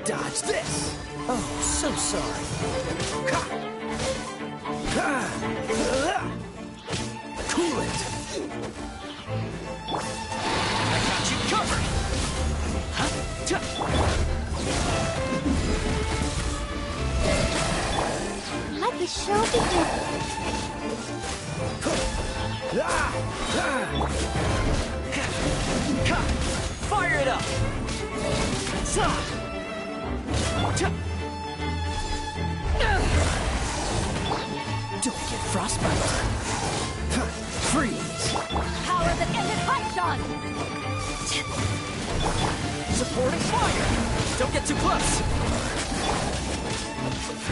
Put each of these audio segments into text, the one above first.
Dodge this! Oh, so sorry. Cool it! I got you covered! Let the show begin. Fire it up! Don't get frostbite. Freeze! Power that ended Python! Supporting fire! Don't get too close!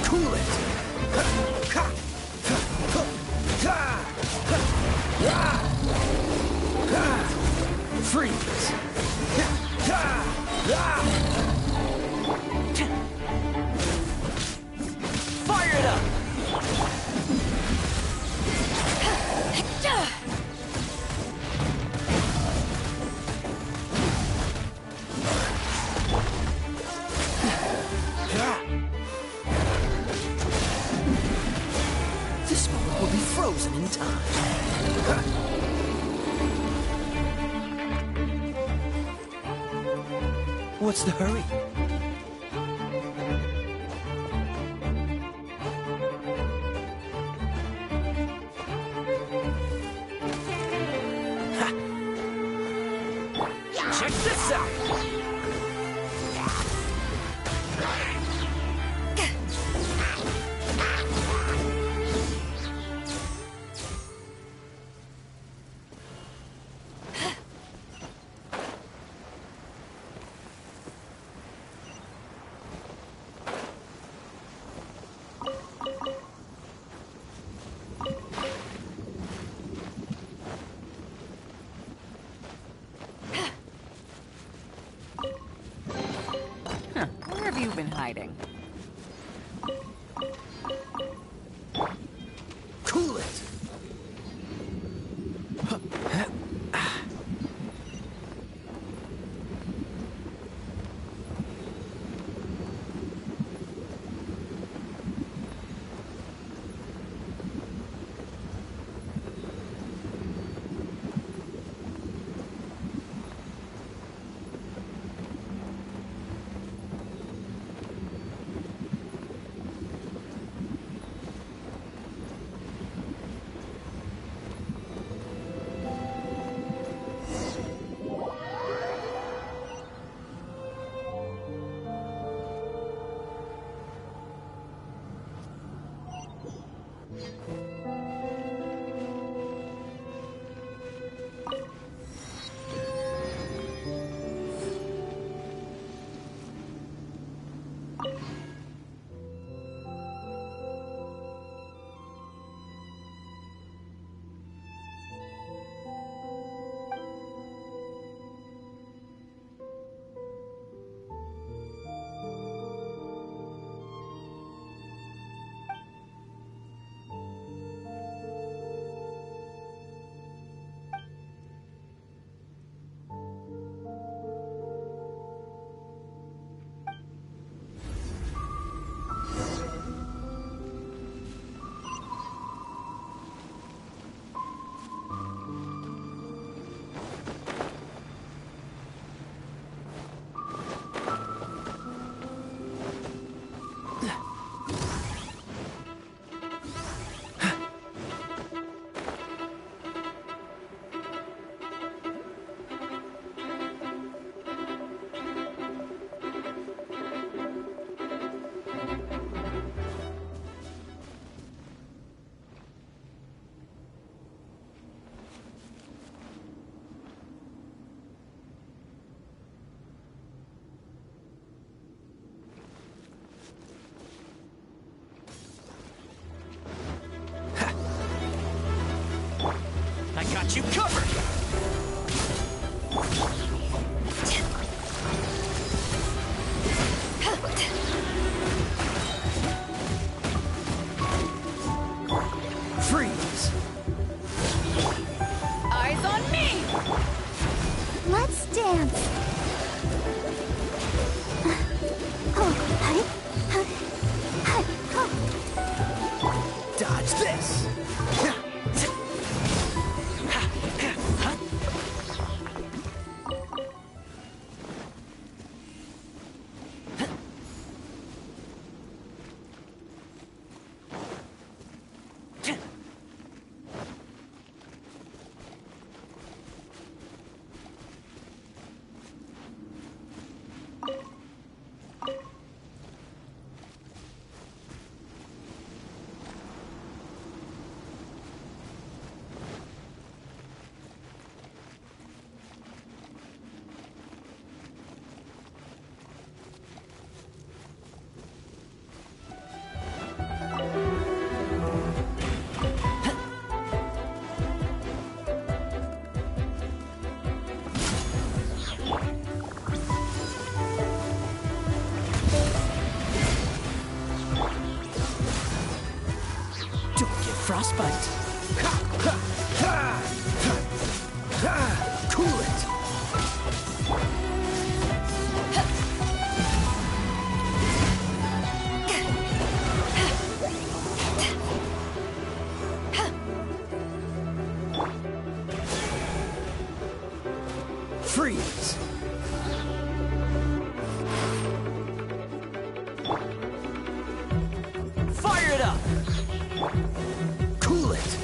Cool it! Freeze! Fire it up! This moment will be frozen in time. What's the hurry? Check this out! Where have you been hiding? Cool it! I got you covered! Freeze! Eyes on me! Let's dance. Oh, frostbite. Cool it. Freeze. Fire it up. Cool it.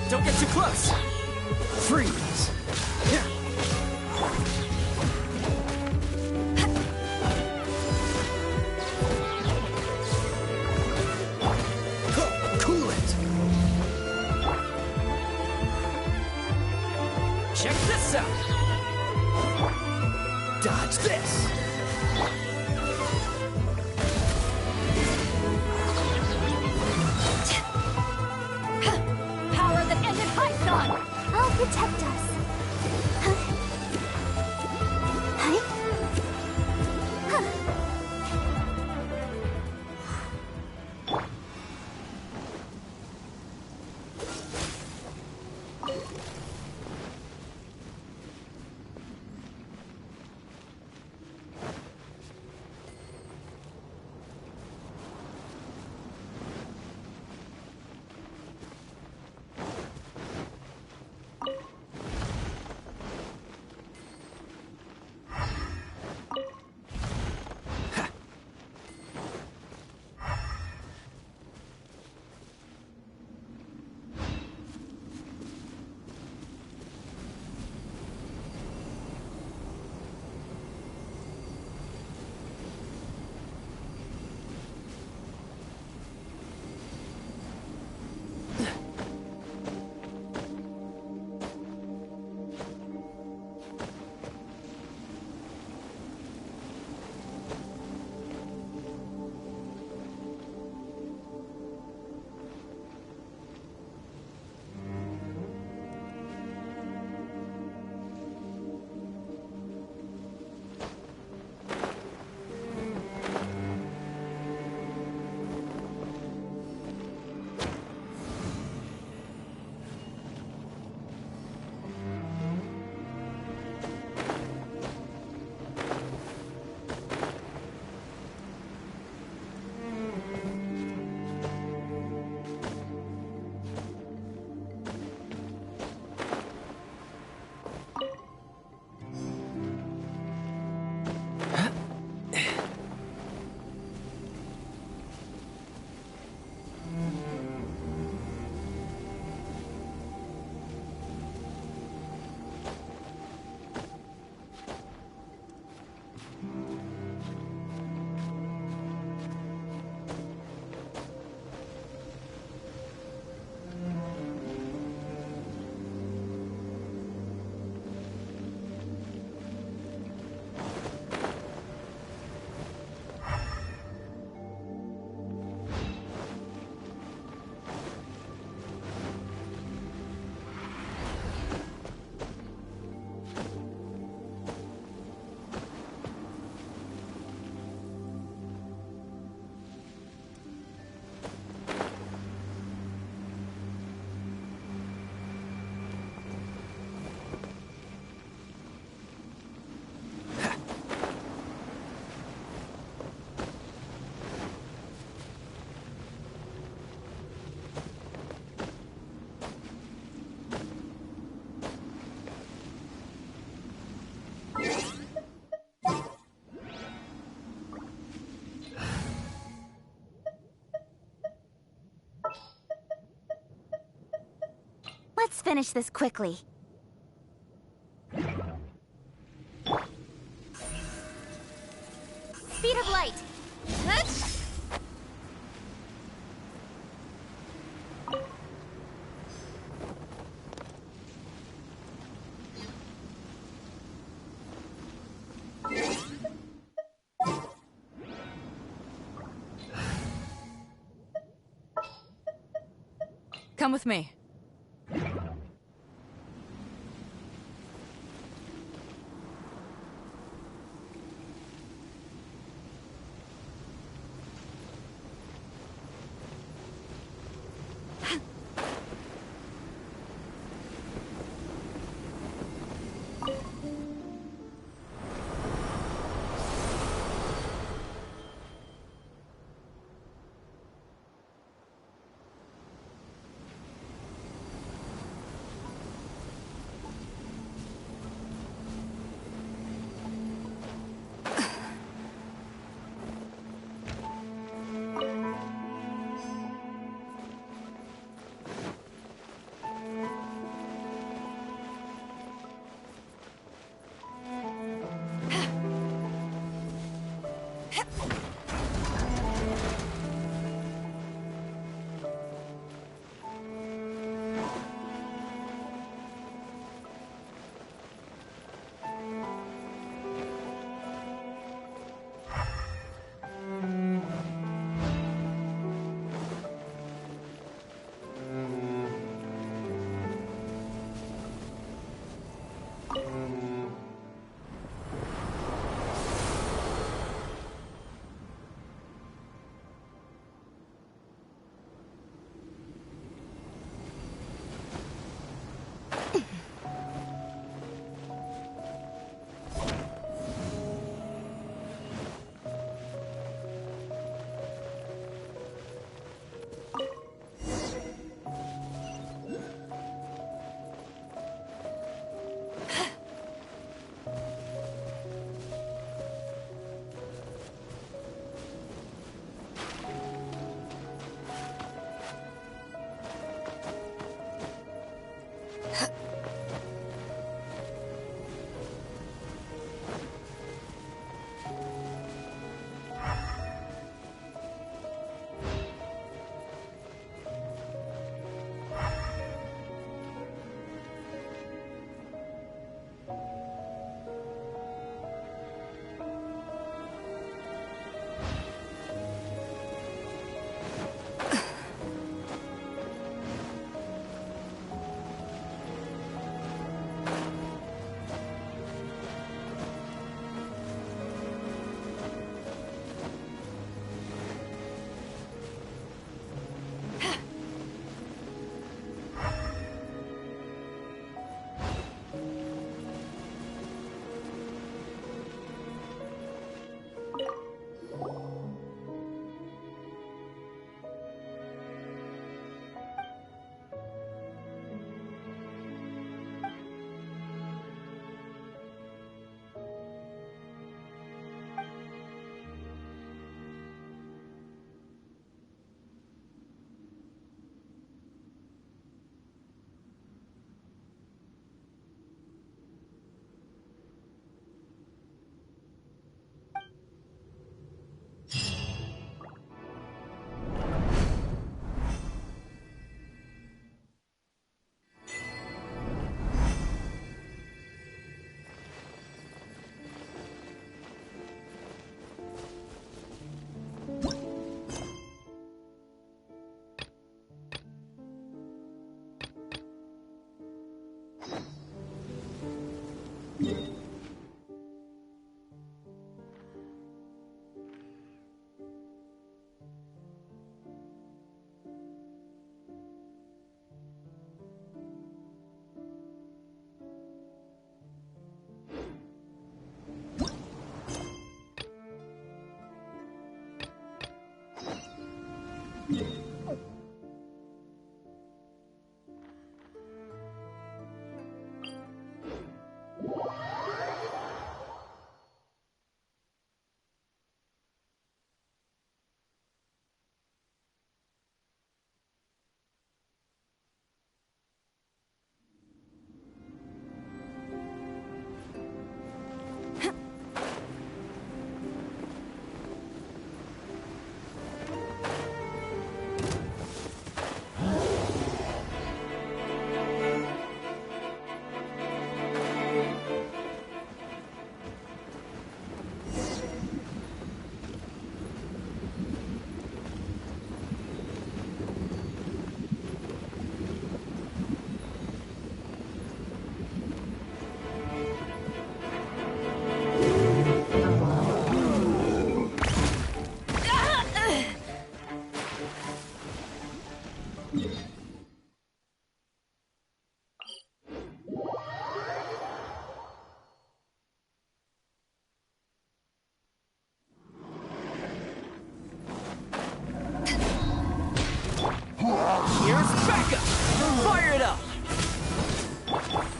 Don't get too close. Freeze. Yeah. Cool it. Check this out. Dodge this. Power that ended Python! I'll protect us. Huh? Huh? Let's finish this quickly. Speed of light. Come with me.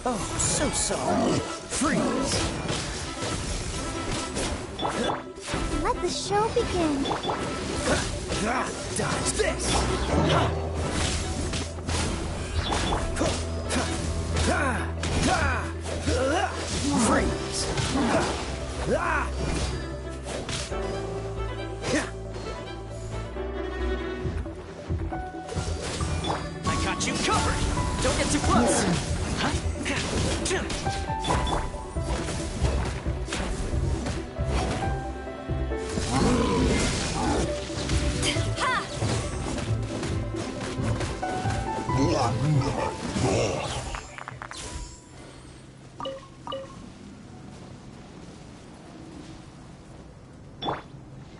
Oh, so sorry. Freeze. Let the show begin. Dodge this. Freeze. I got you covered. Don't get too close.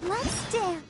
Let's dance.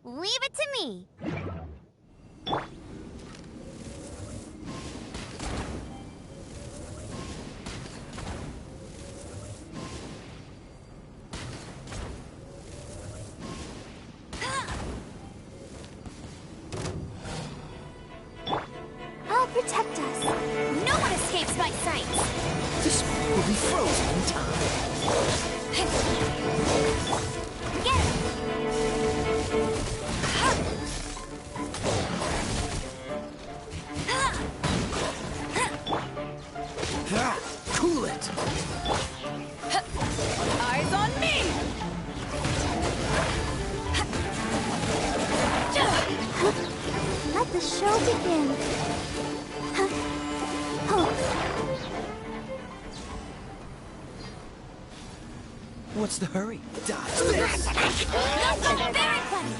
Leave it to me. I'll protect us. No one escapes my sight. This one will be frozen in time. Get him! Cool it. Eyes on me! Let the show begin. What's the hurry? Dodge this! Go, very funny!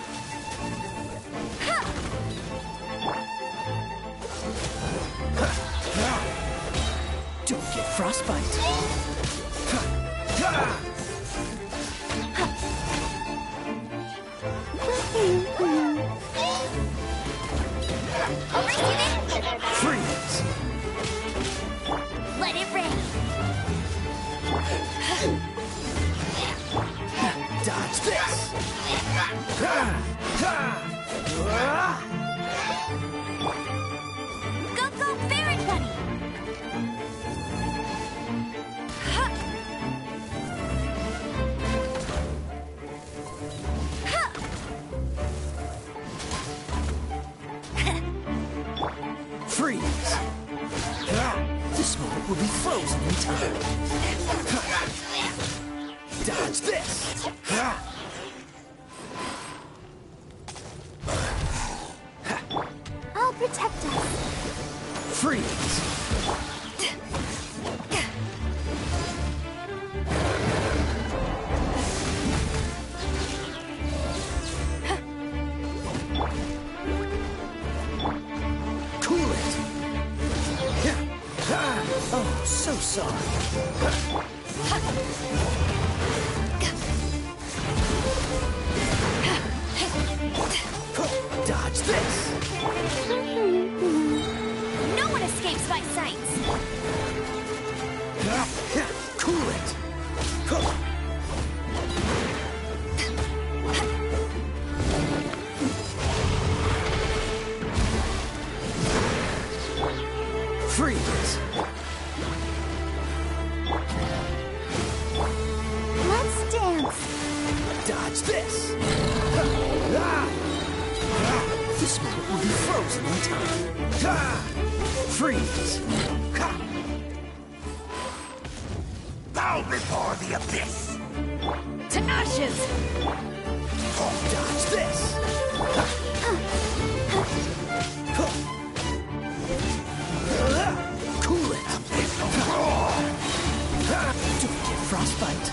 Don't get frostbite. Freeze! Let it rain! Dodge this! Go, very funny! Freeze! This moment will be frozen in time. Dodge this! I'll protect us. Freeze! Cool it! Oh, so sorry. Dodge this! No one escapes my sights. Cool it! Freeze! Let's dance. Dodge this! This moment will be frozen in time. Freeze! Bow before the abyss! To ashes! Dodge this! Cool it! Don't get frostbite.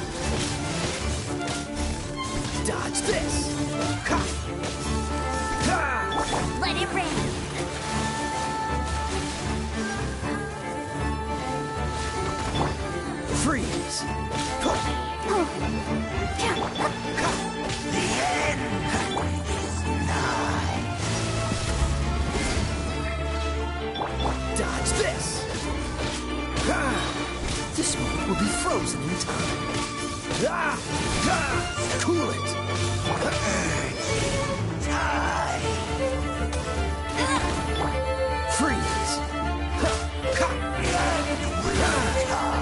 Dodge this! Let it rain. Freeze! The end is nigh. Dodge this! This moment will be frozen in time. Cool it! Die. Freeze! The end will come.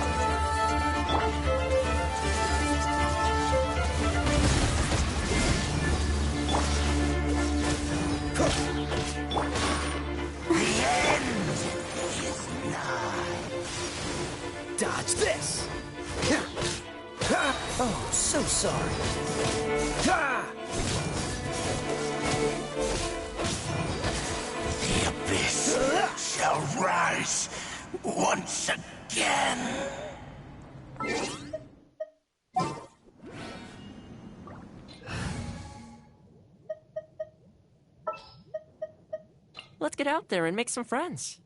The end is nigh. Dodge this! Oh, so sorry. The abyss shall rise once again. Let's get out there and make some friends.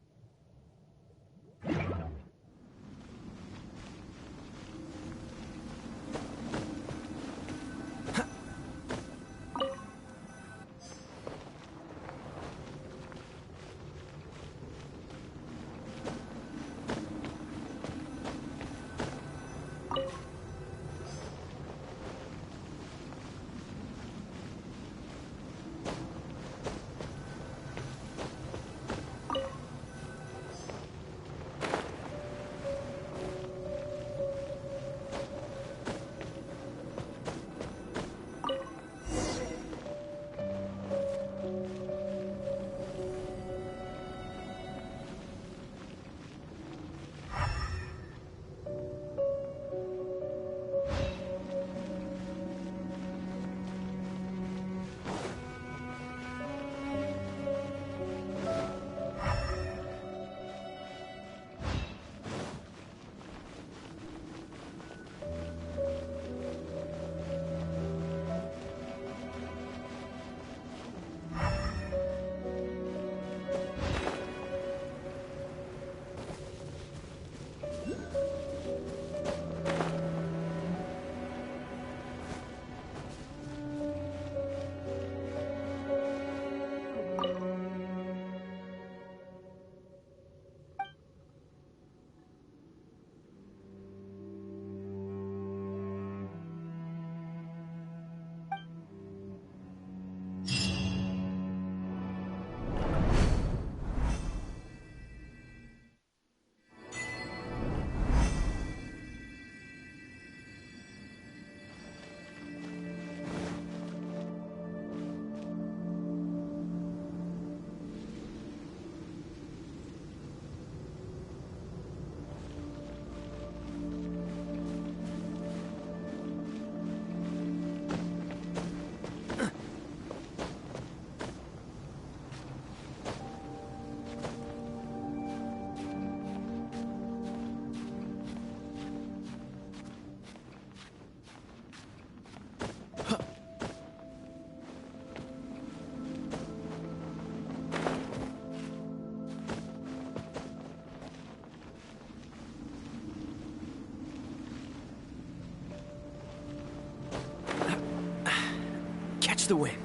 the wind.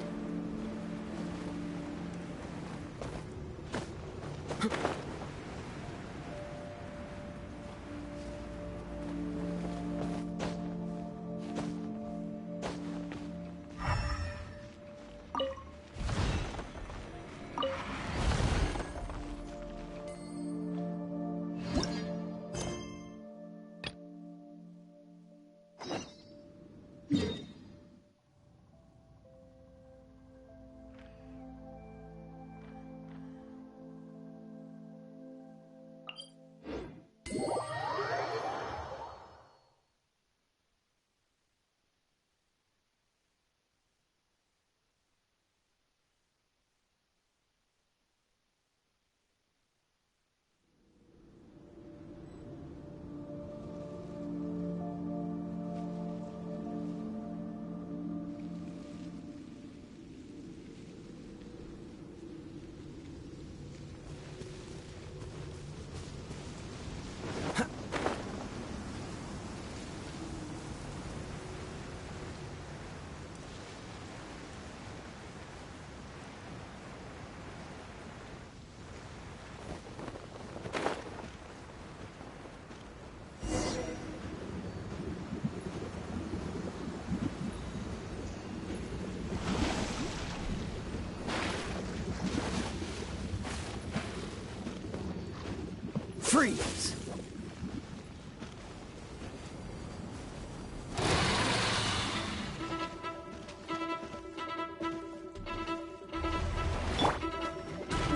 Freeze!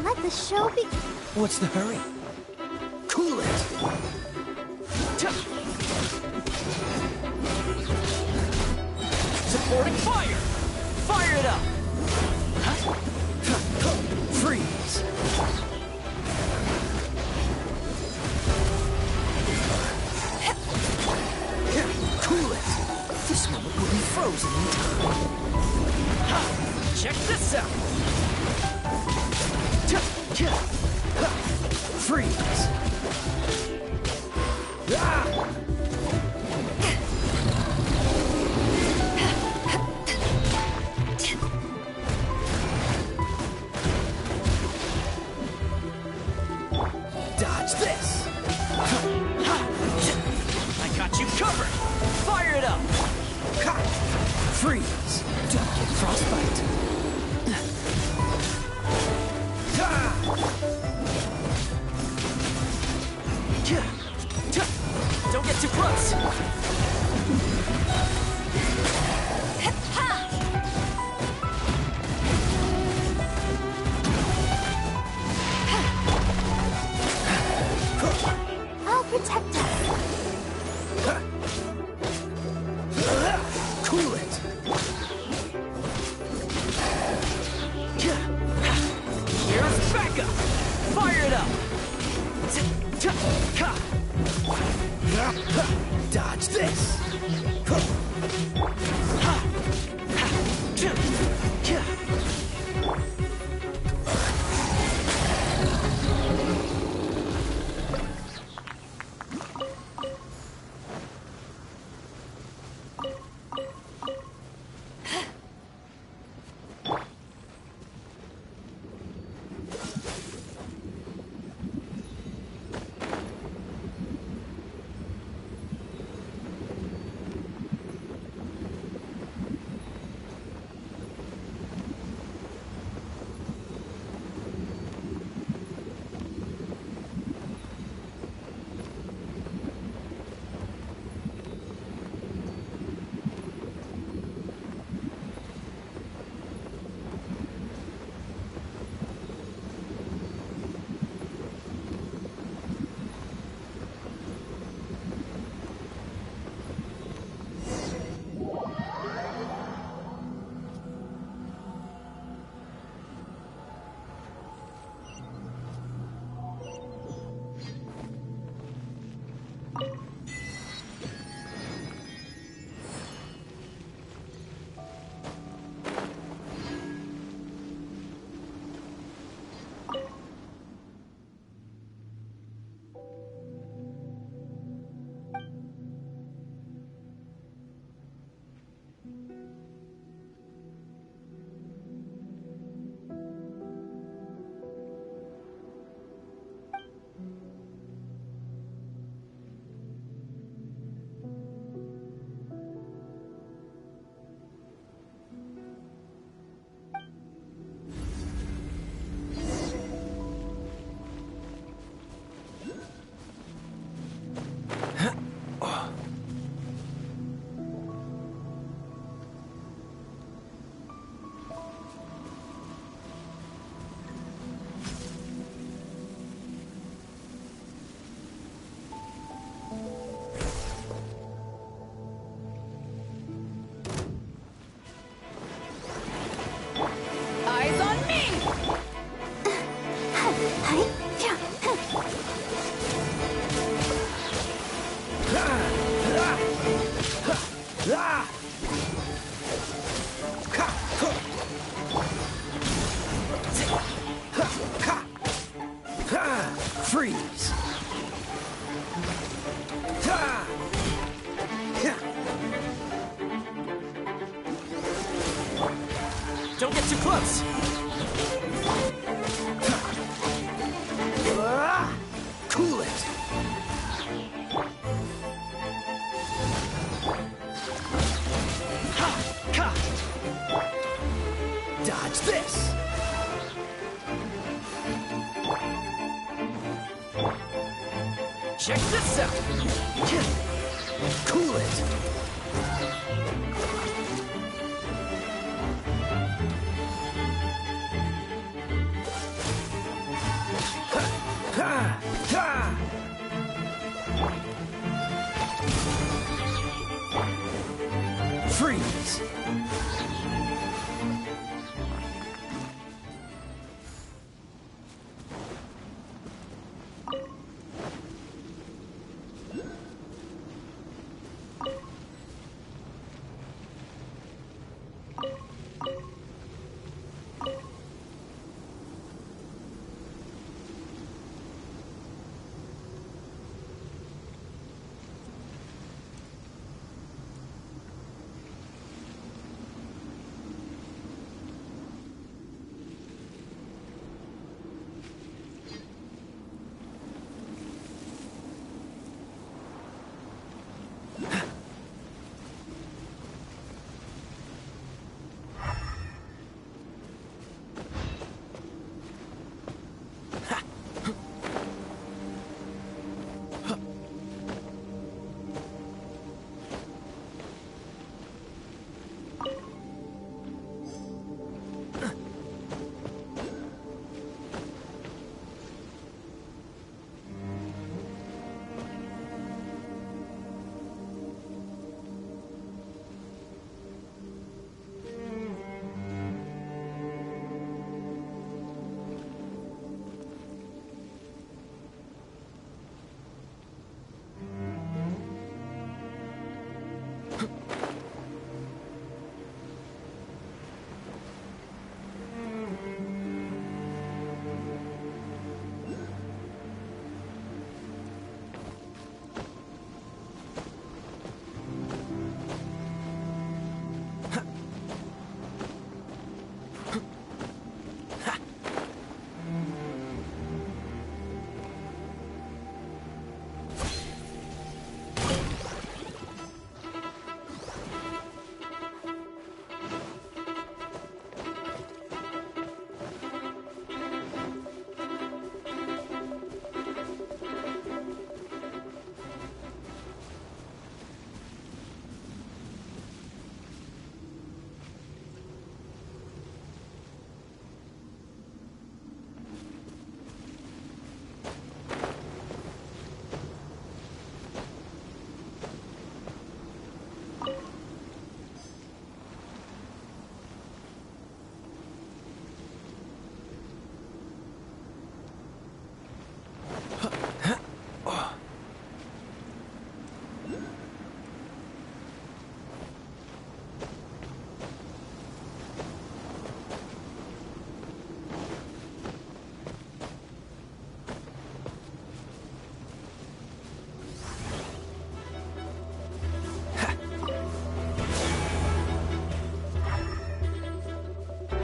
Let the show be. What's the hurry? Cool it! Supporting fire! Fire it up! Freeze! Cool it! This moment will be frozen in time. Check this out! Freeze! Ah! Dodge this! I got you covered! Fire it up! Freeze! Don't get frostbite! Don't get too close! I'll protect us. Cool it! Here's backup! Fire it up! Dodge this! too close. Cool it. Ha! Ka! Dodge this. Check this out. Cool it. Ha! Ha! Freeze.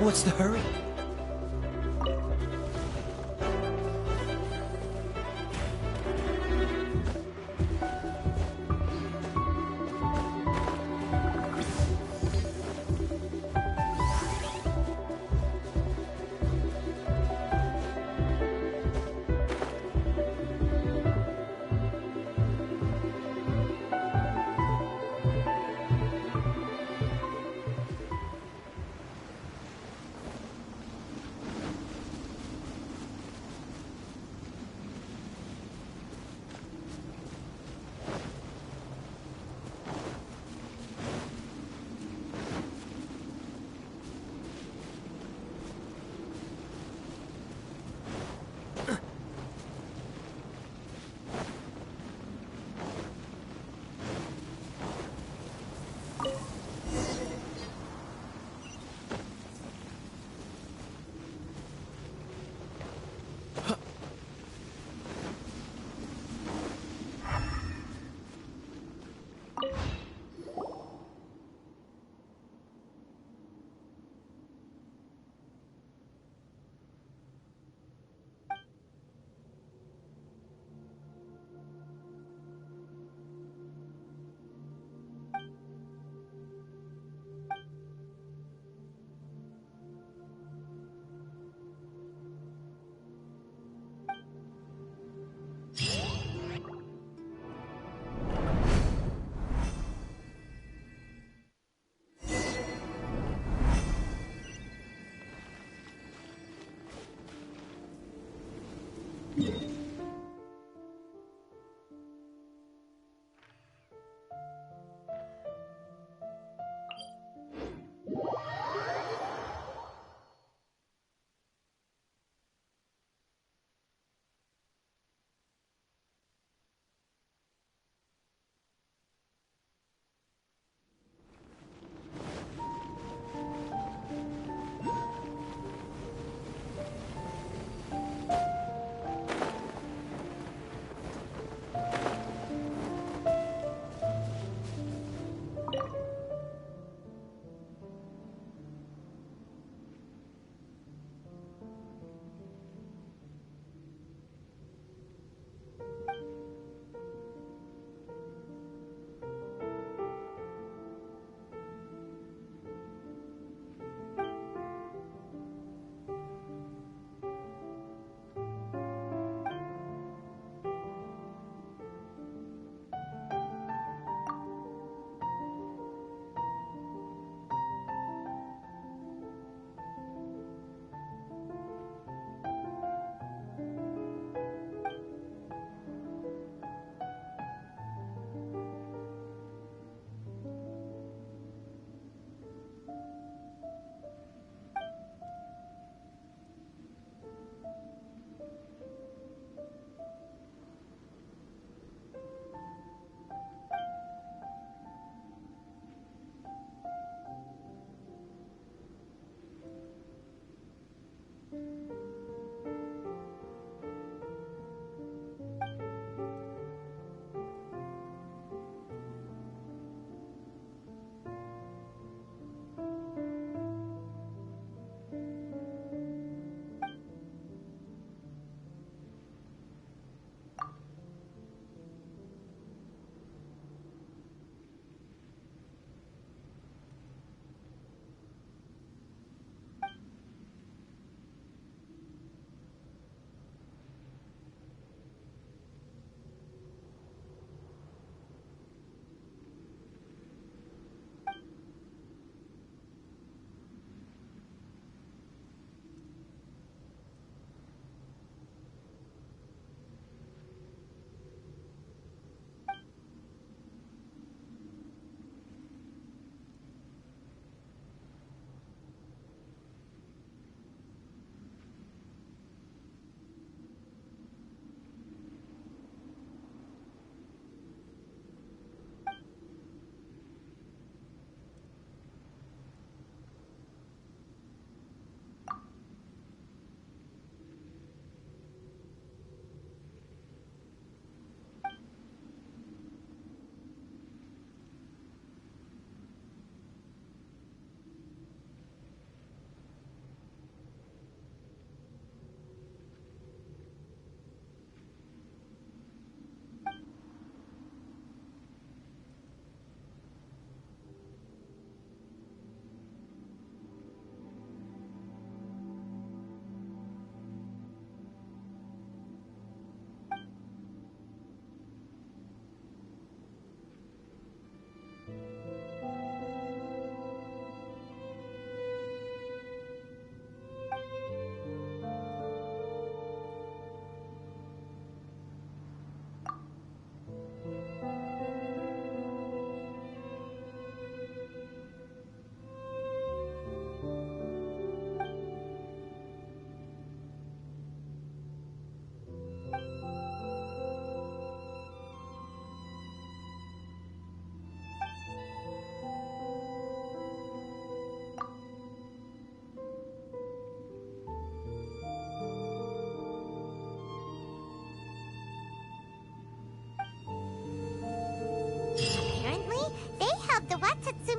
What's the hurry?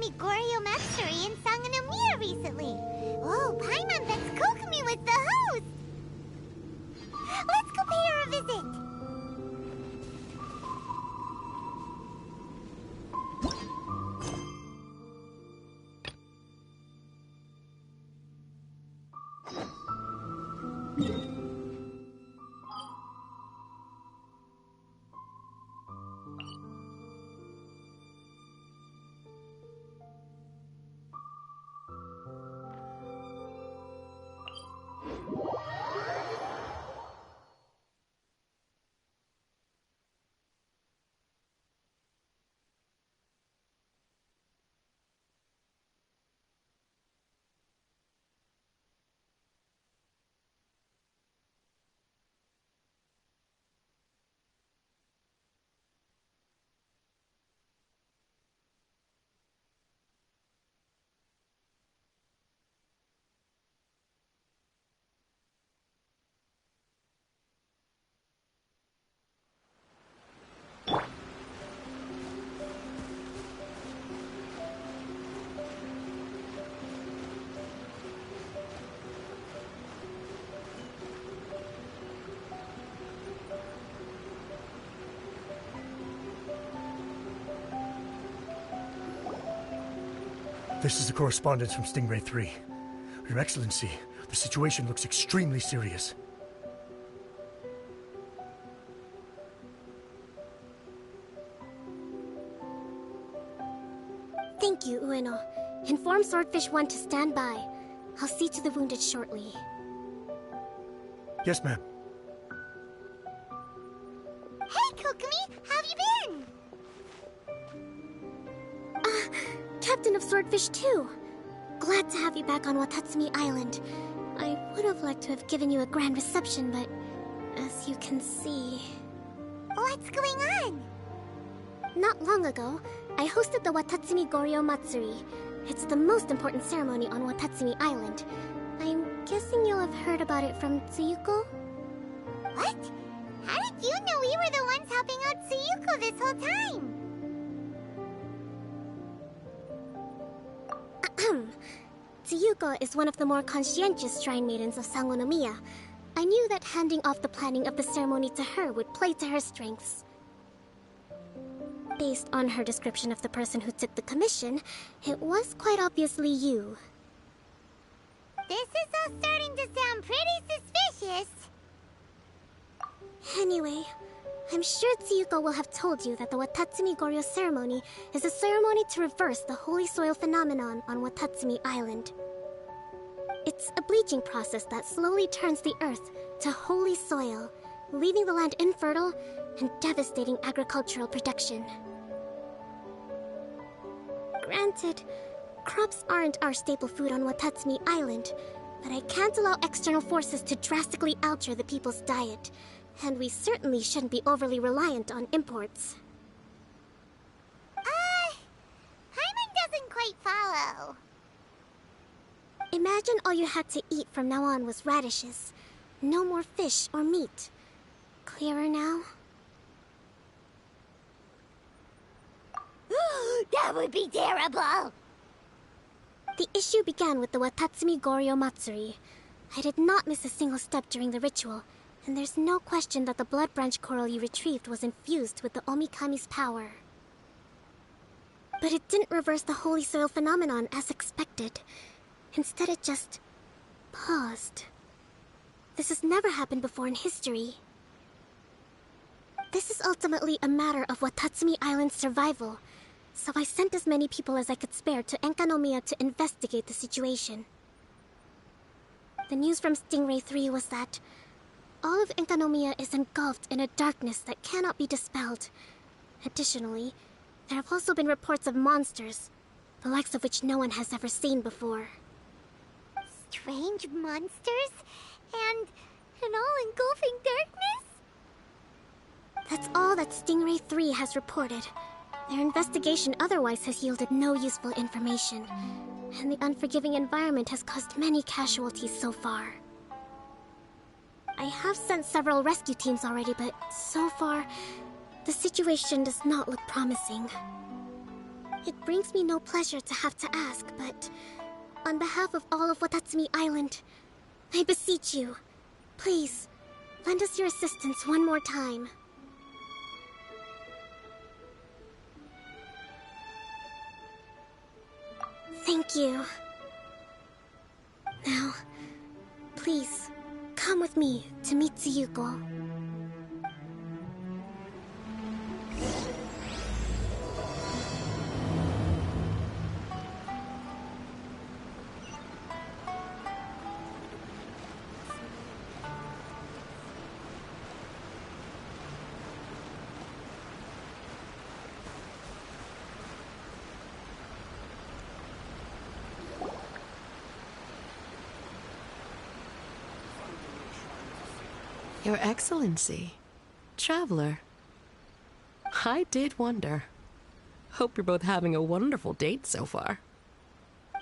Watatsumi Goryo Matsuri in Sangonomiya recently. Oh, Paimon thinks Kokomi was the host. Let's go pay her a visit. This is the correspondence from Stingray 3. Your Excellency, the situation looks extremely serious. Thank you, Ueno. Inform Swordfish 1 to stand by. I'll see to the wounded shortly. Yes, ma'am. Hey, Kokomi, how have you been? Captain of Swordfish 2. Glad to have you back on Watatsumi Island. I would have liked to have given you a grand reception, but as you can see... What's going on? Not long ago, I hosted the Watatsumi Goryo Matsuri. It's the most important ceremony on Watatsumi Island. I'm guessing you'll have heard about it from Tsuyuko? What? How did you know we were the ones helping out Tsuyuko this whole time? Tsuyuko is one of the more conscientious shrine maidens of Sangonomiya. I knew that handing off the planning of the ceremony to her would play to her strengths. Based on her description of the person who took the commission, it was quite obviously you. This is all starting to sound pretty suspicious. Anyway, I'm sure Tsuyuko will have told you that the Watatsumi Goryo ceremony is a ceremony to reverse the holy soil phenomenon on Watatsumi Island. It's a bleaching process that slowly turns the earth to holy soil, leaving the land infertile and devastating agricultural production. Granted, crops aren't our staple food on Watatsumi Island, but I can't allow external forces to drastically alter the people's diet. And we certainly shouldn't be overly reliant on imports. Paimon doesn't quite follow. Imagine all you had to eat from now on was radishes. No more fish or meat. Clearer now? That would be terrible! The issue began with the Watatsumi Goryo Matsuri. I did not miss a single step during the ritual, and there's no question that the blood branch coral you retrieved was infused with the Omikami's power. But it didn't reverse the holy soil phenomenon as expected. Instead, it just paused. This has never happened before in history. This is ultimately a matter of Watatsumi Island's survival, so I sent as many people as I could spare to Enkanomiya to investigate the situation. The news from Stingray 3 was that all of Enkanomiya is engulfed in a darkness that cannot be dispelled. Additionally, there have also been reports of monsters, the likes of which no one has ever seen before. Strange monsters? And an all-engulfing darkness? That's all that Stingray 3 has reported. Their investigation otherwise has yielded no useful information, and the unforgiving environment has caused many casualties so far. I have sent several rescue teams already, but so far, the situation does not look promising. It brings me no pleasure to have to ask, but on behalf of all of Watatsumi Island, I beseech you, please, lend us your assistance one more time. Thank you. Now, please, come with me to meet Tsuyuko. Your Excellency, Traveler. I did wonder. Hope you're both having a wonderful date so far.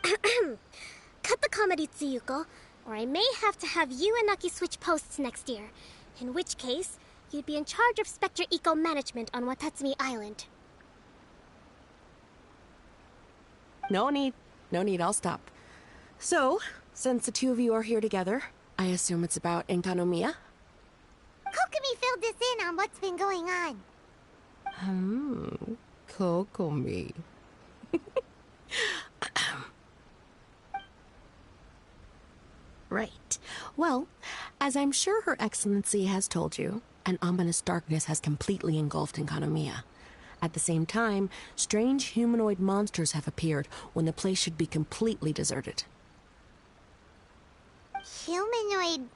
Cut the comedy, Tsuyuko, or I may have to have you and Naki switch posts next year. In which case, you'd be in charge of Spectre Eco Management on Watatsumi Island. No need, I'll stop. So, since the two of you are here together, I assume it's about Enkanomiya? Kokomi filled us in on what's been going on. Kokomi. Right. Well, as I'm sure Her Excellency has told you, an ominous darkness has completely engulfed Enkanomiya. At the same time, strange humanoid monsters have appeared when the place should be completely deserted. Humanoid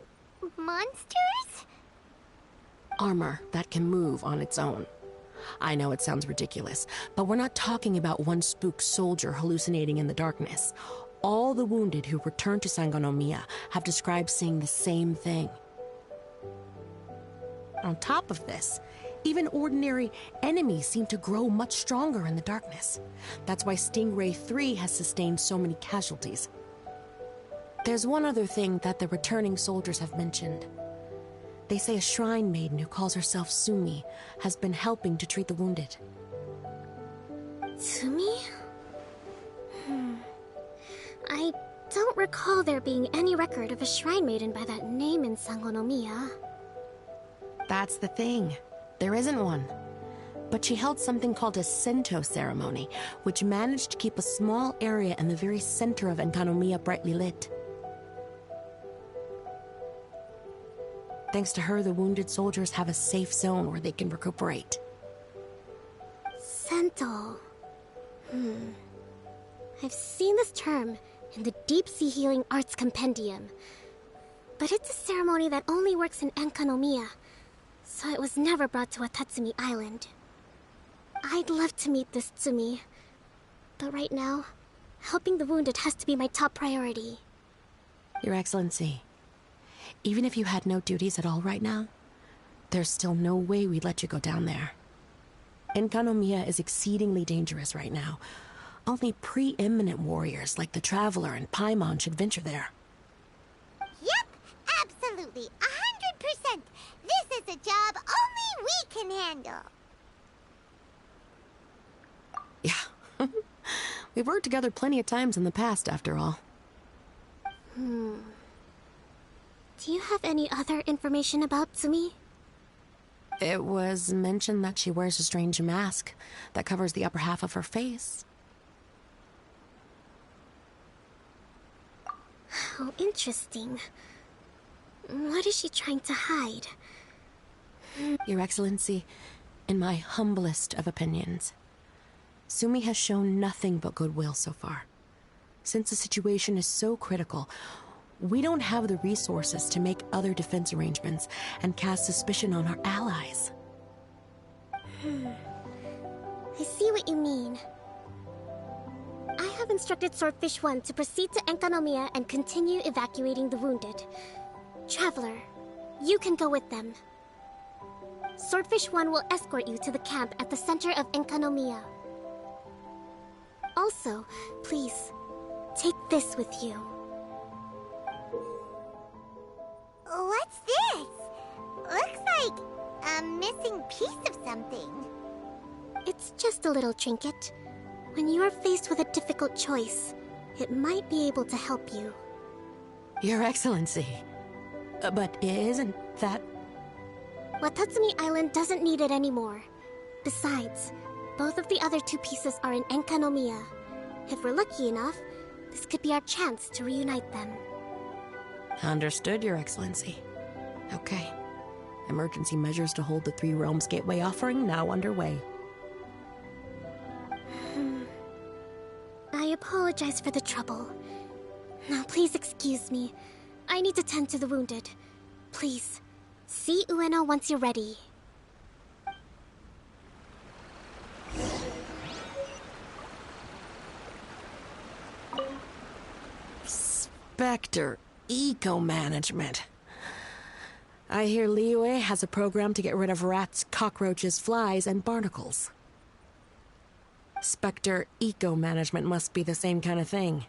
monsters? Armor that can move on its own. I know it sounds ridiculous, but we're not talking about one spook soldier hallucinating in the darkness. All the wounded who returned to Sangonomiya have described seeing the same thing. On top of this, even ordinary enemies seem to grow much stronger in the darkness. That's why Stingray 3 has sustained so many casualties. There's one other thing that the returning soldiers have mentioned. They say a shrine maiden who calls herself Sumi has been helping to treat the wounded. Sumi? I don't recall there being any record of a shrine maiden by that name in Sangonomiya. That's the thing. There isn't one. But she held something called a Sento ceremony, which managed to keep a small area in the very center of Enkanomiya brightly lit. Thanks to her, the wounded soldiers have a safe zone where they can recuperate. Sento. I've seen this term in the Deep Sea Healing Arts Compendium. But it's a ceremony that only works in Enkanomiya, so it was never brought to Watatsumi Island. I'd love to meet this Tsumi, but right now, helping the wounded has to be my top priority. Your Excellency, even if you had no duties at all right now, there's still no way we'd let you go down there. Enkanomiya is exceedingly dangerous right now. Only preeminent warriors like the Traveler and Paimon should venture there. Yep, absolutely, 100%. This is a job only we can handle. Yeah. We've worked together plenty of times in the past, after all. Do you have any other information about Tsumi? It was mentioned that she wears a strange mask that covers the upper half of her face. How interesting. What is she trying to hide? Your Excellency, in my humblest of opinions, Sumi has shown nothing but goodwill so far. Since the situation is so critical, we don't have the resources to make other defense arrangements and cast suspicion on our allies. I see what you mean. I have instructed Swordfish 1 to proceed to Enkanomiya and continue evacuating the wounded. Traveler, you can go with them. Swordfish 1 will escort you to the camp at the center of Enkanomiya. Also, please, take this with you. What's this? Looks like a missing piece of something. It's just a little trinket. When you are faced with a difficult choice, it might be able to help you. Your Excellency. But isn't that... Watatsumi Island doesn't need it anymore. Besides, both of the other two pieces are in Enkanomiya. If we're lucky enough, this could be our chance to reunite them. Understood, Your Excellency. Okay. Emergency measures to hold the Three Realms Gateway offering now underway. I apologize for the trouble. Now please excuse me. I need to tend to the wounded. Please, see Ueno once you're ready. Spectre Eco-Management. I hear Liyue has a program to get rid of rats, cockroaches, flies, and barnacles. Spectre Eco-Management must be the same kind of thing.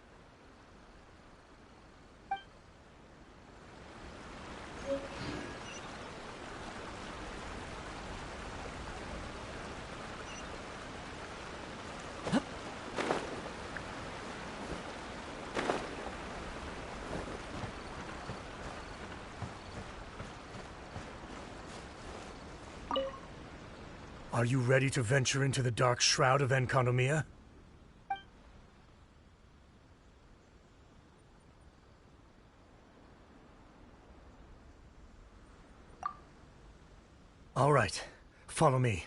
Are you ready to venture into the dark shroud of Enkanomiya? All right, follow me.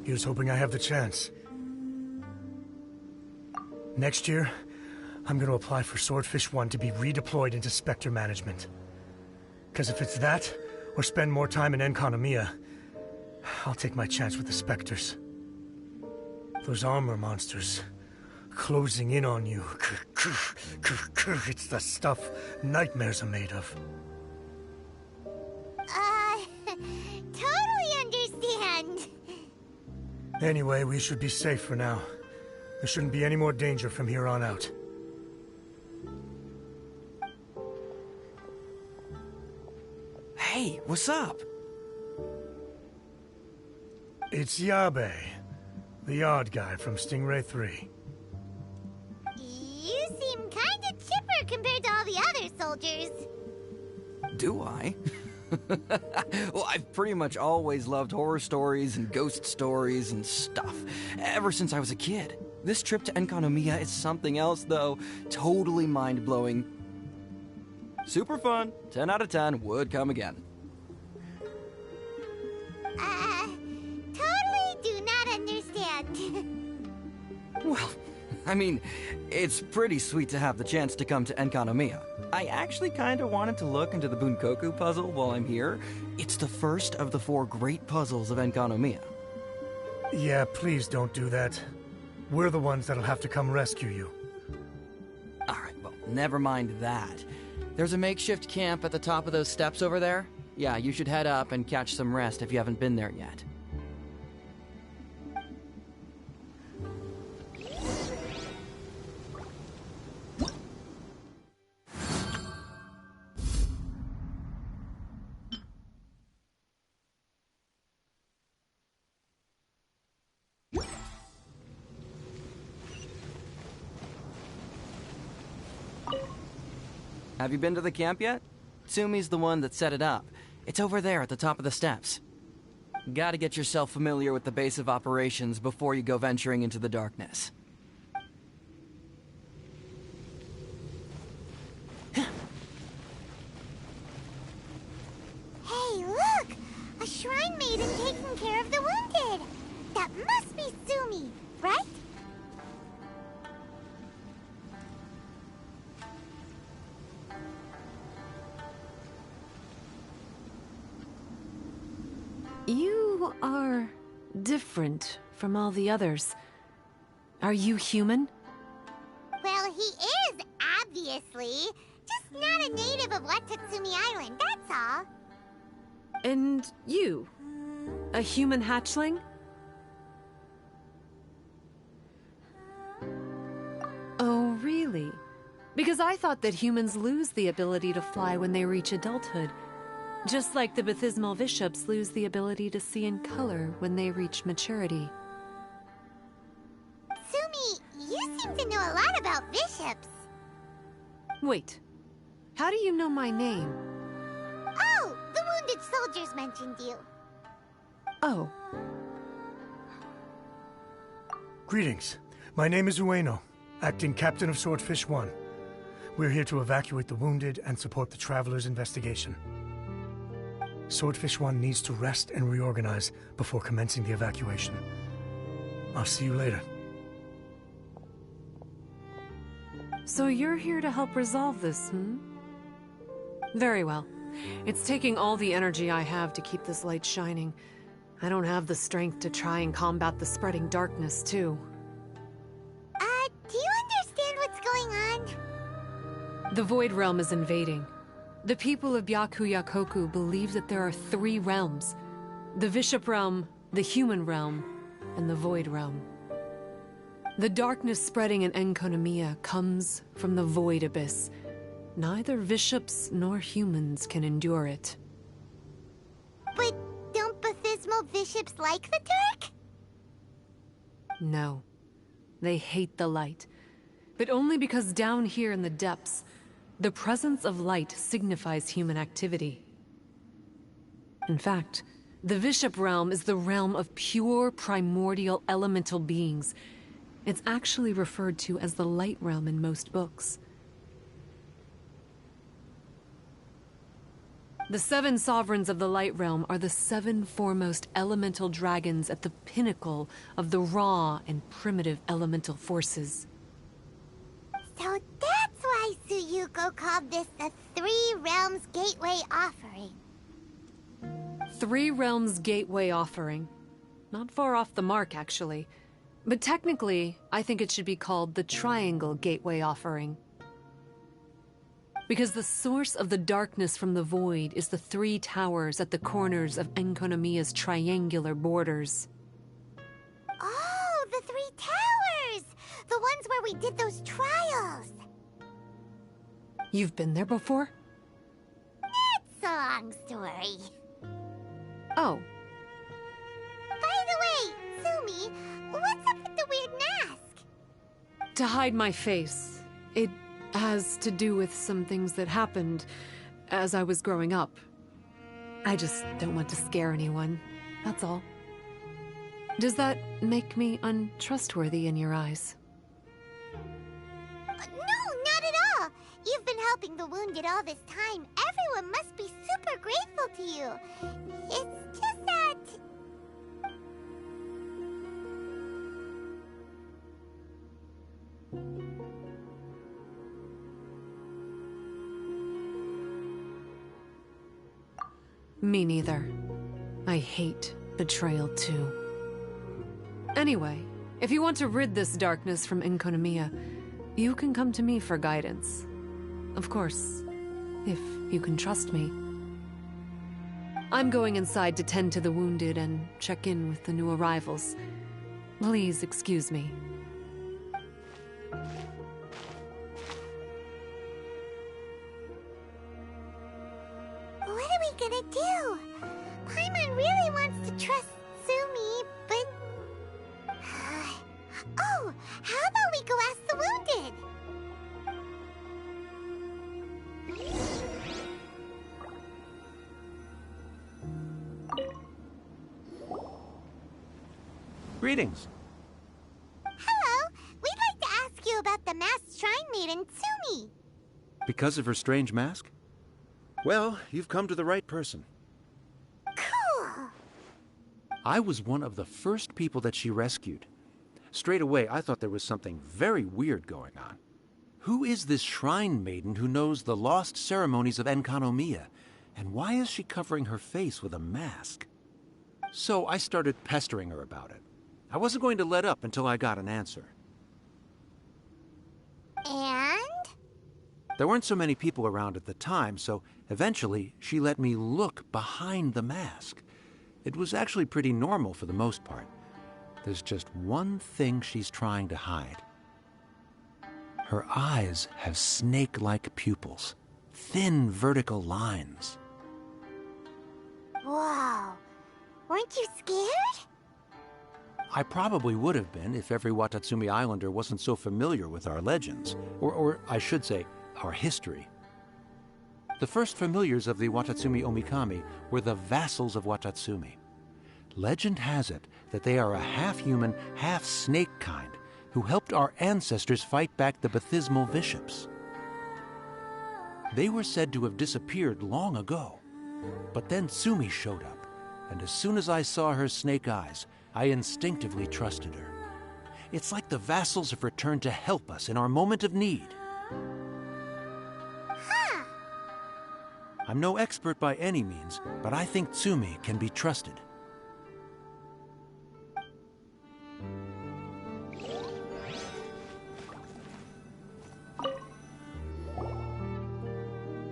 Here's hoping I have the chance. Next year, I'm gonna apply for Swordfish 1 to be redeployed into Spectre management. Because if it's that, or spend more time in Enkanomiya, I'll take my chance with the Spectres. Those armor monsters, closing in on you. It's the stuff nightmares are made of. Totally understand. Anyway, we should be safe for now. There shouldn't be any more danger from here on out. Hey, what's up? It's Yabe, the odd guy from Stingray 3. You seem kinda chipper compared to all the other soldiers. Do I? Well, I've pretty much always loved horror stories and ghost stories and stuff, ever since I was a kid. This trip to Enkanomiya is something else, though. Totally mind-blowing. Super fun. 10 out of 10 would come again. Totally do not understand. Well, I mean, it's pretty sweet to have the chance to come to Enkanomiya. I actually kind of wanted to look into the Bunkoku puzzle while I'm here. It's the first of the 4 great puzzles of Enkanomiya. Yeah, please don't do that. We're the ones that'll have to come rescue you. Alright, well, never mind that. There's a makeshift camp at the top of those steps over there. Yeah, you should head up and catch some rest if you haven't been there yet. Have you been to the camp yet? Tsumi's the one that set it up. It's over there at the top of the steps. Gotta get yourself familiar with the base of operations before you go venturing into the darkness. Hey, taking care of the wounded. That must be Sumi, right? You are different from all the others. Are you human? Well, he is, obviously. Just not a native of Watatsumi Island, that's all. And you? A human hatchling? Oh, really? Because I thought that humans lose the ability to fly when they reach adulthood. Just like the baptismal bishops lose the ability to see in color when they reach maturity. Sumi, you seem to know a lot about bishops. Wait, how do you know my name? Oh, the wounded soldiers mentioned you. Oh. Greetings. My name is Ueno, acting captain of Swordfish 1. We're here to evacuate the wounded and support the traveler's investigation. Swordfish 1 needs to rest and reorganize before commencing the evacuation. I'll see you later. So you're here to help resolve this, Very well. It's taking all the energy I have to keep this light shining. I don't have the strength to try and combat the spreading darkness, too. Do you understand what's going on? The Void Realm is invading. The people of Byakuyakoku believe that there are 3 realms. The Bishop Realm, the Human Realm, and the Void Realm. The darkness spreading in Enkonomiya comes from the Void Abyss. Neither bishops nor humans can endure it. But don't baptismal bishops like the dark? No. They hate the light. But only because down here in the depths, the presence of light signifies human activity. In fact, the Bishop Realm is the realm of pure primordial elemental beings. It's actually referred to as the Light Realm in most books. The 7 sovereigns of the Light Realm are the 7 foremost elemental dragons at the pinnacle of the raw and primitive elemental forces. So that's why Tsuyuko called this the 3 Realms Gateway Offering. 3 Realms Gateway Offering. Not far off the mark, actually. But technically, I think it should be called the Triangle Gateway Offering. Because the source of the darkness from the void is the 3 towers at the corners of Enkonomiya's triangular borders. Oh, the 3 towers! The ones where we did those trials! You've been there before? It's a long story. Oh. By the way, Sumi, what's up with the weird mask? To hide my face. It has to do with some things that happened as I was growing up. I just don't want to scare anyone, that's all. Does that make me untrustworthy in your eyes? No, not at all. You've been helping the wounded all this time. Everyone must be super grateful to you. It's just that... Me neither. I hate betrayal too. Anyway, if you want to rid this darkness from Enkonomiya, you can come to me for guidance. Of course, if you can trust me. I'm going inside to tend to the wounded and check in with the new arrivals. Please excuse me. What are we gonna do? Paimon really wants to trust Sumi, but... Oh, how about we go ask the wounded? Greetings. Hello, we'd like to ask you about the masked shrine maiden, Sumi. Because of her strange mask? Well, you've come to the right person. Cool. I was one of the first people that she rescued. Straight away, I thought there was something very weird going on. Who is this shrine maiden who knows the lost ceremonies of Enkanomiya? And why is she covering her face with a mask? So I started pestering her about it. I wasn't going to let up until I got an answer. And? There weren't so many people around at the time, so eventually she let me look behind the mask. It was actually pretty normal for the most part. There's just one thing she's trying to hide. Her eyes have snake-like pupils, thin vertical lines. Whoa. Weren't you scared? I probably would have been if every Watatsumi Islander wasn't so familiar with our legends, or I should say, our history. The first familiars of the Watatsumi Omikami were the vassals of Watatsumi. Legend has it that they are a half-human, half-snake kind who helped our ancestors fight back the Bathismal Bishops. They were said to have disappeared long ago, but then Tsumi showed up, and as soon as I saw her snake eyes, I instinctively trusted her. It's like the vassals have returned to help us in our moment of need. Huh. I'm no expert by any means, but I think Tsumi can be trusted.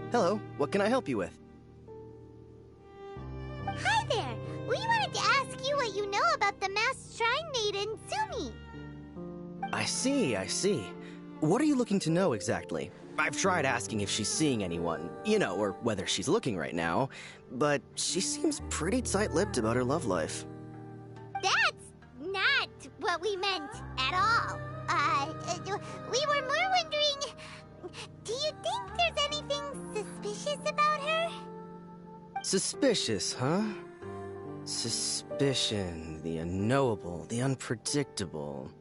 Hello, what can I help you with? Hi there. We wanted to ask you what you know about the masked shrine maiden, Tsumi. I see. What are you looking to know exactly? I've tried asking if she's seeing anyone, or whether she's looking right now, but she seems pretty tight-lipped about her love life. That's not what we meant at all. We were more wondering, do you think there's anything suspicious about her? Suspicious, huh? Suspicion, the unknowable, the unpredictable,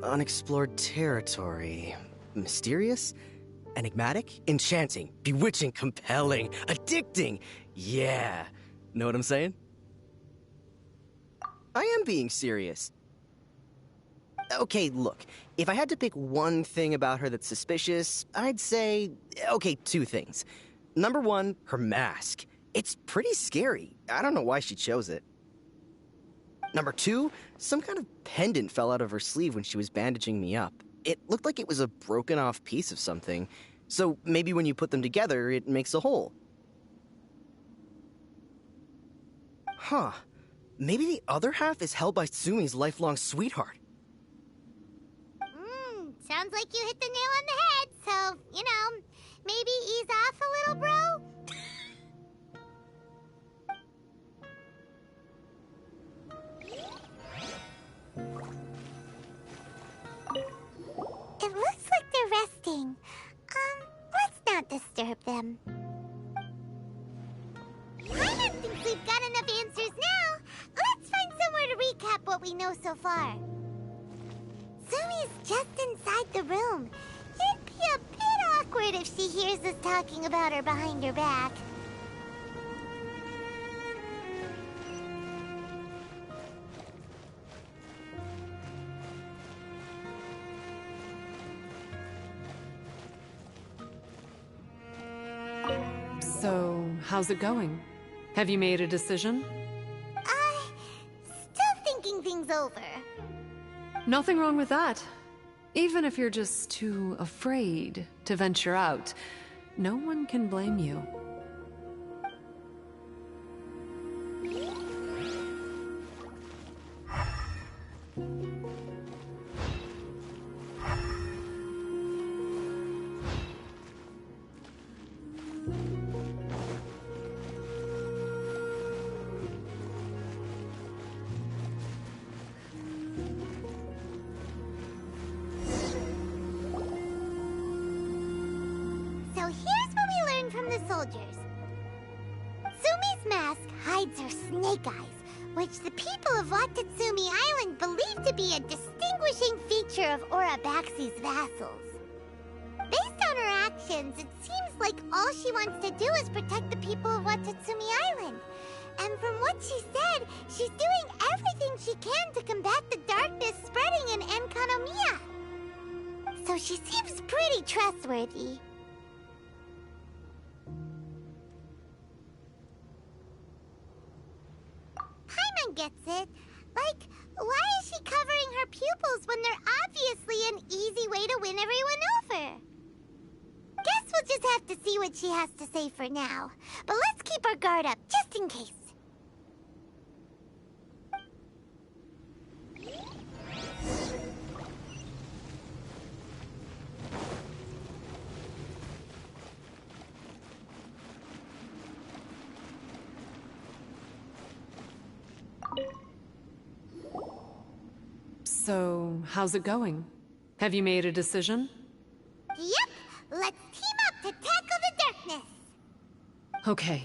unexplored territory, mysterious, enigmatic, enchanting, bewitching, compelling, addicting. Yeah, know what I'm saying? I am being serious. Okay, look, if I had to pick one thing about her that's suspicious, I'd say, two things. Number one, her mask. It's pretty scary. I don't know why she chose it. Number two, some kind of pendant fell out of her sleeve when she was bandaging me up. It looked like it was a broken off piece of something. So maybe when you put them together, it makes a whole. Huh. Maybe the other half is held by Tsumi's lifelong sweetheart. Sounds like you hit the nail on the head, so, maybe ease off a little, bro? It looks like they're resting. Let's not disturb them. I don't think we've got enough answers now. Let's find somewhere to recap what we know so far. Tsumi's just inside the room. It'd be a bit awkward if she hears us talking about her behind her back. So, how's it going? Have you made a decision? Still thinking things over. Nothing wrong with that. Even if you're just too afraid to venture out, no one can blame you. So here's what we learned from the soldiers. Tsumi's mask hides her snake eyes, which the people of Watatsumi Island believe to be a distinguishing feature of Orabaxi's vassals. Based on her actions, it seems like all she wants to do is protect the people of Watatsumi Island. And from what what she said, she's doing everything she can to combat the darkness spreading in Enkanomiya. So she seems pretty trustworthy. Paimon gets it. Like, why is she covering her pupils when they're obviously an easy way to win everyone over? Guess we'll just have to see what she has to say for now. But let's keep our guard up, just in case. So, how's it going? Have you made a decision? Yep, let's team up to tackle the darkness. Okay,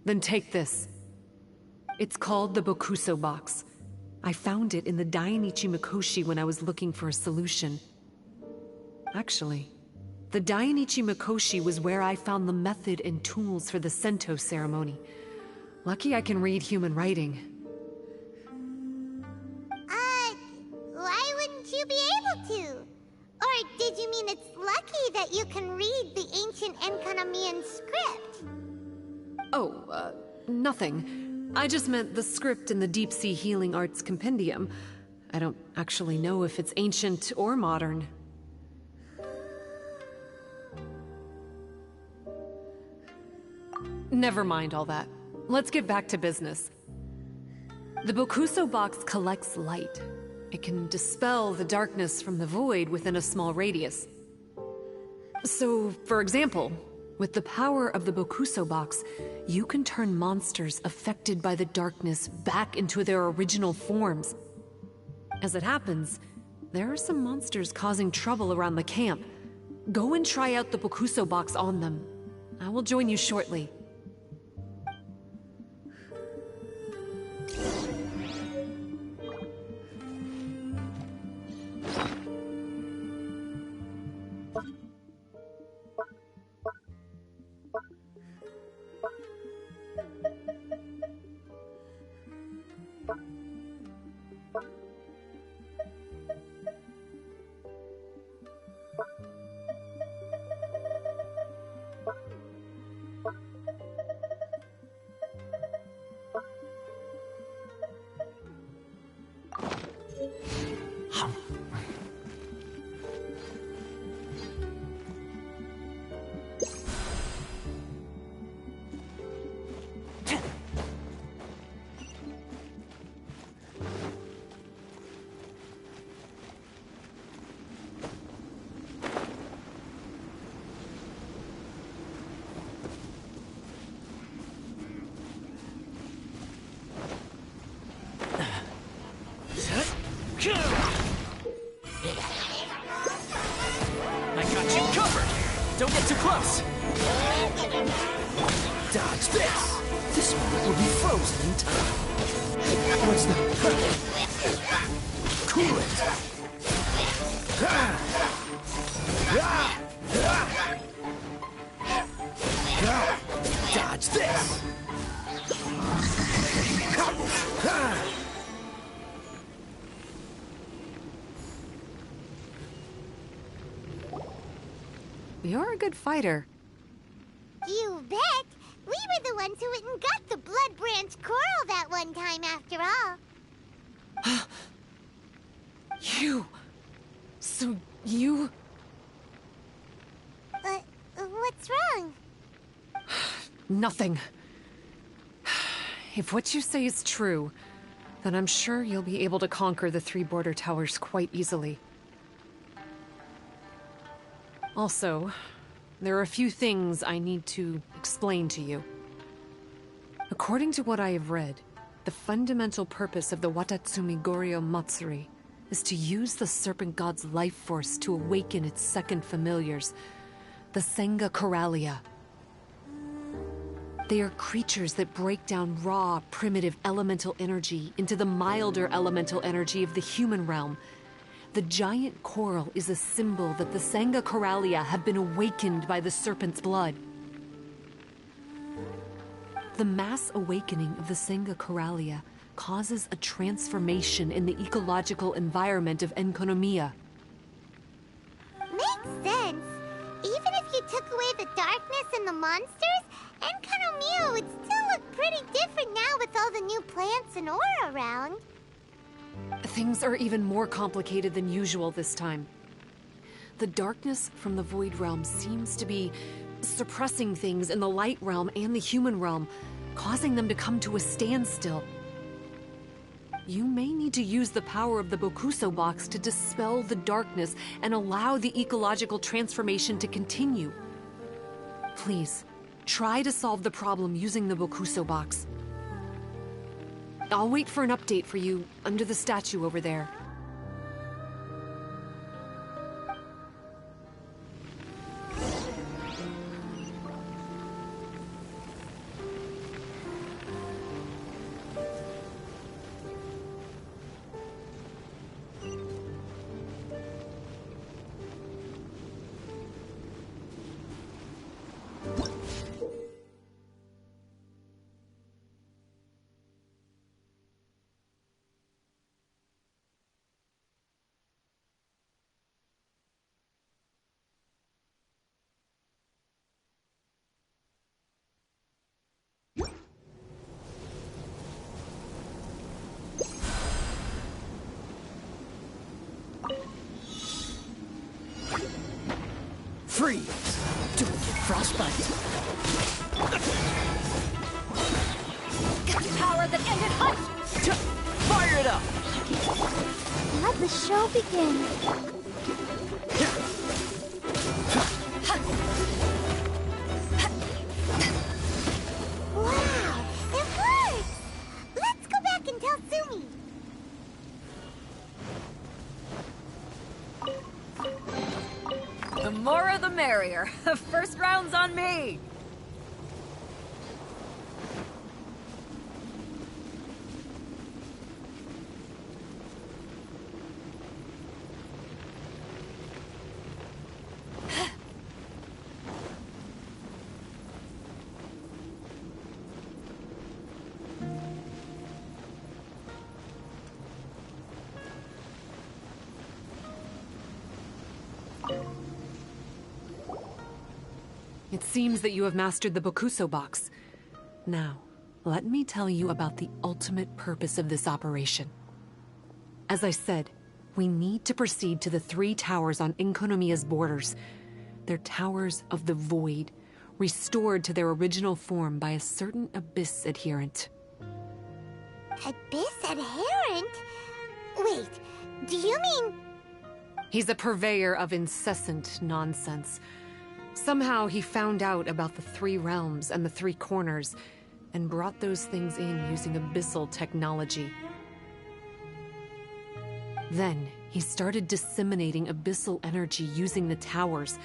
then take this. It's called the Bokuso box. I found it in the Dainichi Mikoshi when I was looking for a solution. Actually, the Dainichi Mikoshi was where I found the method and tools for the Sento ceremony. Lucky I can read human writing. Why wouldn't you be able to? Or did you mean it's lucky that you can read the ancient Enkanomian script? Oh, nothing. I just meant the script in the Deep Sea Healing Arts Compendium. I don't actually know if it's ancient or modern. Never mind all that. Let's get back to business. The Bokuso box collects light. It can dispel the darkness from the void within a small radius. So, for example, with the power of the Bokuso box, you can turn monsters affected by the darkness back into their original forms. As it happens, there are some monsters causing trouble around the camp. Go and try out the Bokuso box on them. I will join you shortly. I got you covered! Don't get too close! Dodge this! This moment will be frozen in time. What's the... Cool it! Dodge this! You're a good fighter. You bet! We were the ones who went and got the Blood Branch Coral that one time, after all. You... So you... What's wrong? Nothing. If what you say is true, then I'm sure you'll be able to conquer the 3 border towers quite easily. Also, there are a few things I need to explain to you. According to what I have read, the fundamental purpose of the Watatsumi Goryo Matsuri is to use the Serpent God's life force to awaken its second familiars, the Senga Coralia. They are creatures that break down raw, primitive elemental energy into the milder elemental energy of the human realm. The giant coral is a symbol that the Senga Coralia have been awakened by the serpent's blood. The mass awakening of the Senga Coralia causes a transformation in the ecological environment of Enkonomiya. Makes sense. Even if you took away the darkness and the monsters, Enkonomiya would still look pretty different now with all the new plants and ore around. Things are even more complicated than usual this time. The darkness from the Void Realm seems to be suppressing things in the Light Realm and the Human Realm, causing them to come to a standstill. You may need to use the power of the Bokuso box to dispel the darkness and allow the ecological transformation to continue. Please, try to solve the problem using the Bokuso box. I'll wait for an update for you under the statue over there. Freeze! Don't get frostbite! Got power that ended hunt! Fire it up! Let the show begin. Wow, it works! Let's go back and tell Sumi. The more the merrier. First round's on me! It seems that you have mastered the Bokuso box. Now, let me tell you about the ultimate purpose of this operation. As I said, we need to proceed to the 3 towers on Enkonomiya's borders. They're towers of the void, restored to their original form by a certain Abyss adherent. Abyss adherent? Wait, do you mean... He's a purveyor of incessant nonsense. Somehow he found out about the 3 realms and the 3 corners, and brought those things in using abyssal technology. Then, he started disseminating abyssal energy using the towers.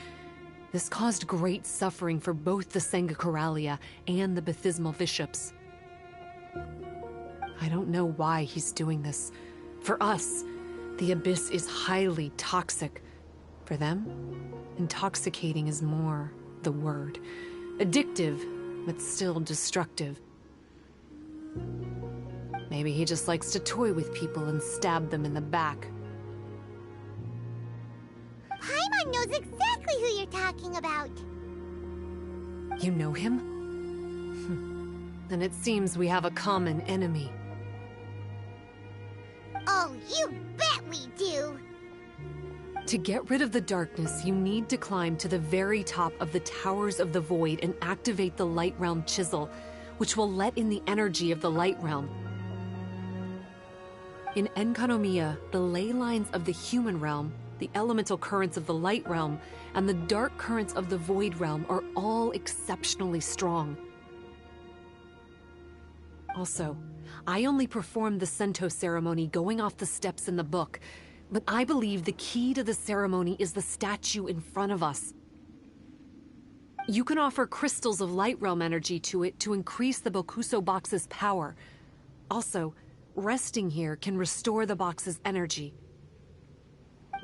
This caused great suffering for both the Senga Coralia and the Baptismal Bishops. I don't know why he's doing this. For us, the Abyss is highly toxic. For them, intoxicating is more the word. Addictive, but still destructive. Maybe he just likes to toy with people and stab them in the back. Paimon knows exactly who you're talking about. You know him? Then it seems we have a common enemy. Oh, you bet we do! To get rid of the darkness, you need to climb to the very top of the Towers of the Void and activate the Light Realm Chisel, which will let in the energy of the Light Realm. In Enkonomiya, the ley lines of the Human Realm, the elemental currents of the Light Realm, and the dark currents of the Void Realm are all exceptionally strong. Also, I only performed the Sento ceremony going off the steps in the book, but I believe the key to the ceremony is the statue in front of us. You can offer crystals of Light Realm energy to it to increase the Bokuso box's power. Also, resting here can restore the box's energy.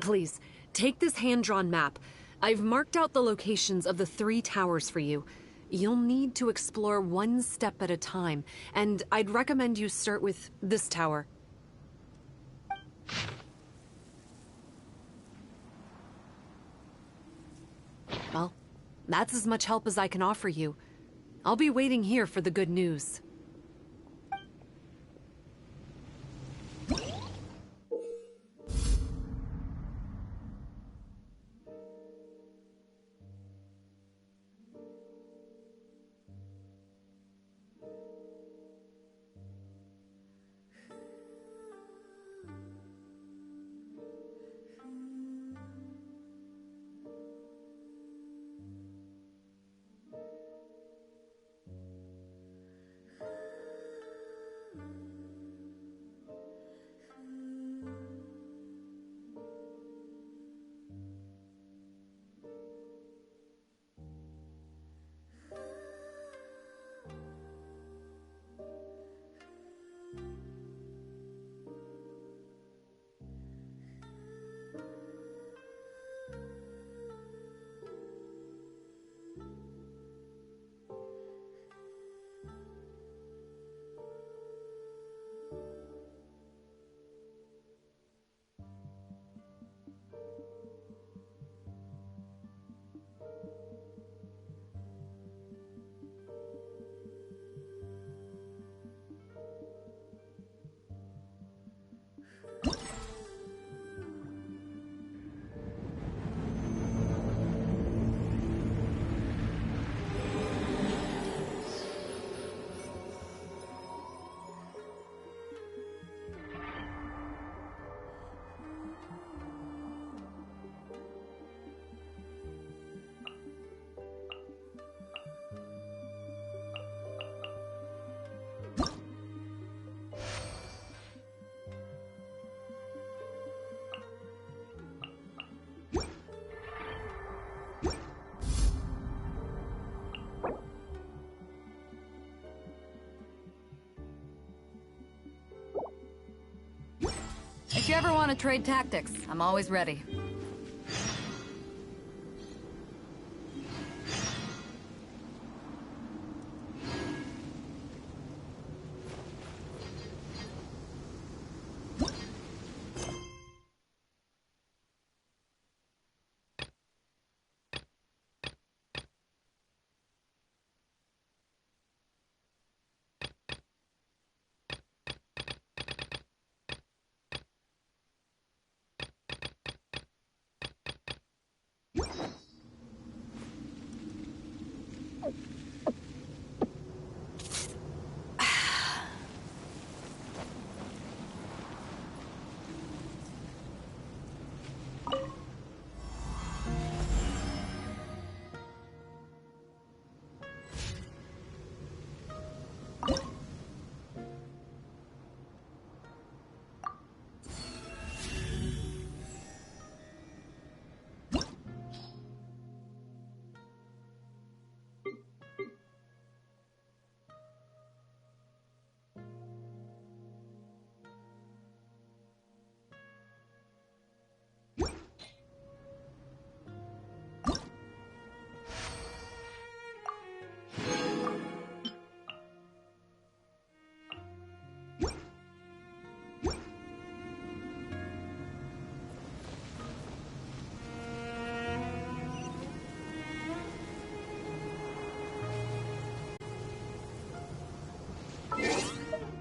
Please, take this hand-drawn map. I've marked out the locations of the 3 towers for you. You'll need to explore one step at a time, and I'd recommend you start with this tower. Well, that's as much help as I can offer you. I'll be waiting here for the good news. If you ever want to trade tactics, I'm always ready.